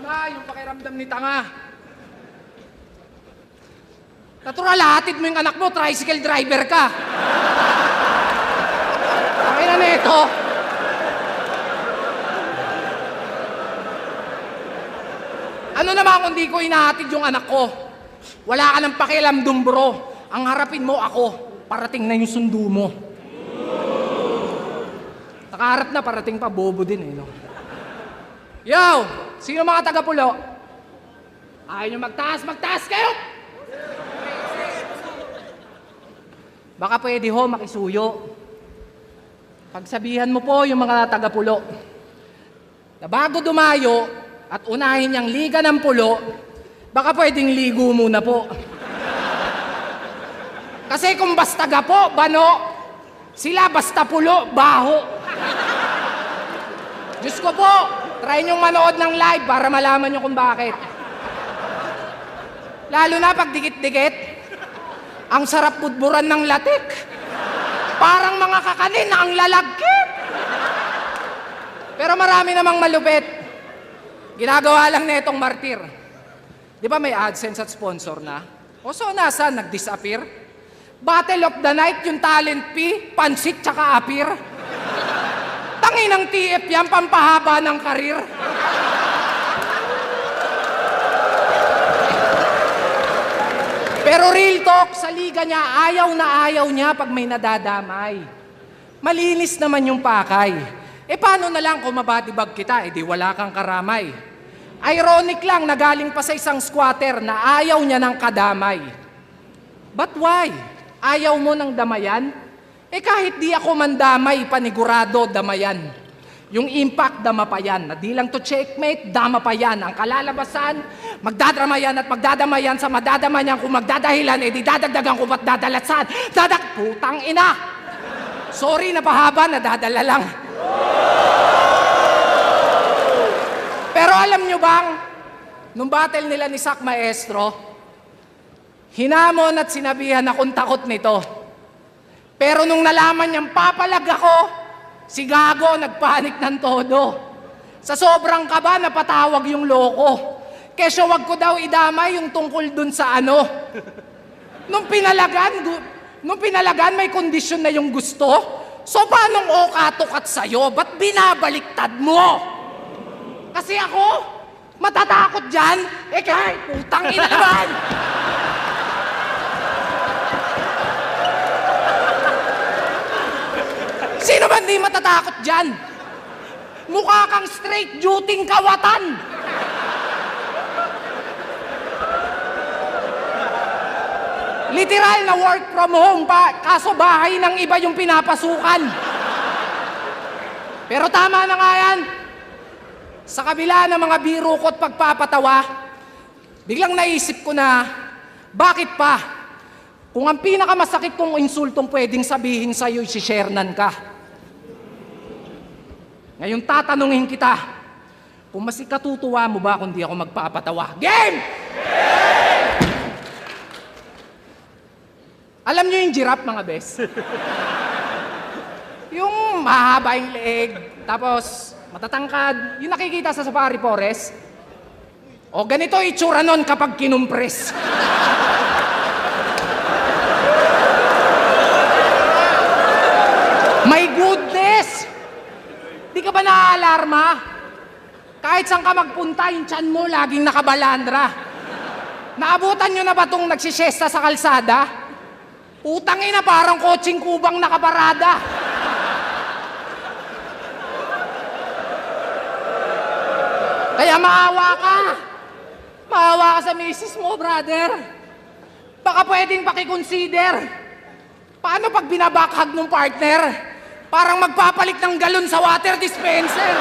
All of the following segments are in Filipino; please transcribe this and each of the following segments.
tanga, yung pakiramdam ni tanga. Natural, hatid mo yung anak mo, tricycle driver ka. Okay na neto. Ano naman kung di ko inahatid yung anak ko? Wala ka ng pakialam dun, bro. Ang harapin mo ako, parating na yung sundo mo. Nakaharap na, parating pa, bobo din eh, no? Yo! Sino mga taga-Pulo? Ayaw nyo magtaas, magtaas kayo! Baka pwede ho, makisuyo. Pagsabihan mo po yung mga taga-Pulo na bago dumayo at unahin niyang liga ng Pulo, baka pwedeng ligo muna po. Kasi kung basta gapo, bano, sila basta Pulo, baho. Diyos ko po, try niyong manood ng live para malaman niyo kung bakit. Lalo na pag dikit-dikit, ang sarap budburan ng latik. Parang mga kakanin na ang lalagkit. Pero marami namang malupit. Ginagawa lang na itong martir. Di ba may AdSense at sponsor na? O so nasa, nag-disappear? Battle of the Night, yung talent fee, pansit tsaka apir. Tanginang TF yan, pampahaba ng karir. Pero real talk, sa liga niya, ayaw na ayaw niya pag may nadadamay. Malinis naman yung pakay. E paano na lang kung mabatibag kita, di wala kang karamay. Ironic lang na galing pa sa isang squatter na ayaw niya ng kadamay. But why? Ayaw mo ng damayan? Kahit di ako mandamay, panigurado damayan. Yung impact, dama pa yan. Na di lang to checkmate, dama pa yan. Ang kalalabasan, magdadrama yan at magdadama yan sa madadama niyan. Kung magdadahilan, di dadagdagan ko ba't dadalatsan? Putang ina! Sorry, napahaba, nadadala lang. Pero alam nyo bang, nung battle nila ni Sak Maestro, hinamon at sinabihan akong takot nito. Pero nung nalaman niyang papalag ako, si Gago nagpanik ng todo. Sa sobrang kaba, napatawag yung loko. Kesyo wag ko daw idamay yung tungkol dun sa ano. Nung pinalagan, may kondisyon na yung gusto. So paanong okatukat sa'yo? Ba't binabaliktad mo? Kasi ako, matatakot dyan. Kahit putang ina naman. Sino ba hindi matatakot dyan? Mukha kang straight duty kawatan. Literal na work from home pa, kaso bahay ng iba yung pinapasukan. Pero tama na nga yan. Sa kabila ng mga biro ko at pagpapatawa, biglang naisip ko na, bakit pa? Kung ang pinakamasakit kong insultong pwedeng sabihin sa'yo, si-sharenan ka. Ngayon tatanungin kita, kung mas ikatutuwa mo ba kung di ako magpapatawa? Game! Alam niyo yung giraffe, mga bes? Yung mahaba yung leeg, tapos matatangkad, yung nakikita sa safari forest. O ganito itsura nun kapag kinumpres. My goodness! Di ka ba naaalarma? Kahit saan ka magpunta, yung tiyan mo laging nakabalandra. Naabutan nyo na ba itong nagsisiyesta sa kalsada? Utang ina, parang kotseng kubang nakaparada. Kaya maawa ka. Maawa ka sa misis mo, brother. Baka pwedeng pakiconsider. Paano pag binabakhag ng partner? Parang magpapalit ng galon sa water dispenser.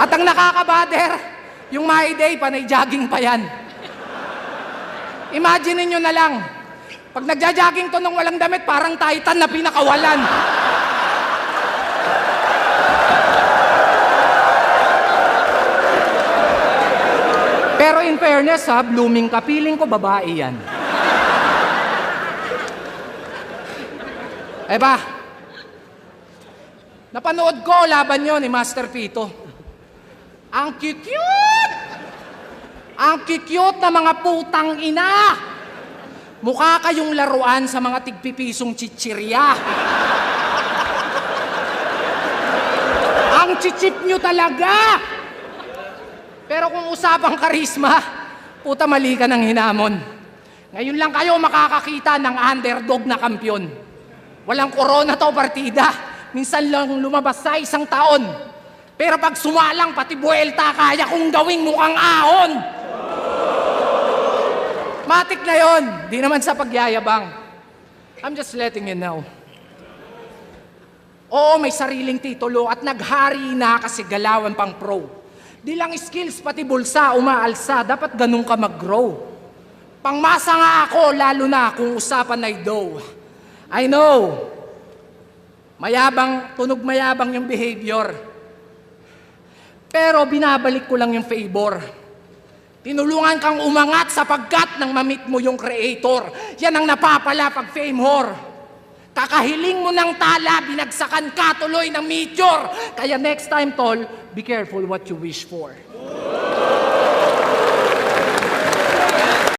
At ang nakakabader, yung My Day, panay jogging pa yan. Imagine nyo na lang, pag nagja-jogging to nung walang damit, parang Titan na pinakawalan. Pero in fairness ha, blooming ka, feeling ko babae yan. ba? Napanood ko laban nyo ni Master Pito. Ang cute! Ang cute na mga putang ina! Mukha kayong laruan sa mga tigpipisong chichirya. Ang chichip nyo talaga! Pero kung usapang karisma, puta mali ka ng hinamon. Ngayon lang kayo makakakita ng underdog na kampyon. Walang corona to partida. Minsan lang lumabas sa isang taon. Pero pag sumalang pati buwelta, kaya kong gawing mukhang ahon. Matik na yon. Di naman sa pagyayabang. I'm just letting you know. Oo, may sariling titulo at naghari na kasi galawan pang pro. Di lang skills, pati bulsa, umaalsa. Dapat ganun ka mag-grow. Pangmasa nga ako, lalo na kung usapan ay dough. I know. Mayabang, tunog mayabang yung behavior. Pero binabalik ko lang yung favor. Tinulungan kang umangat sapagkat nang mamit mo yung creator. Yan ang napapala pag fame whore. Kakahiling mo ng tala, binagsakan ka tuloy ng meteor. Kaya next time, tol, be careful what you wish for.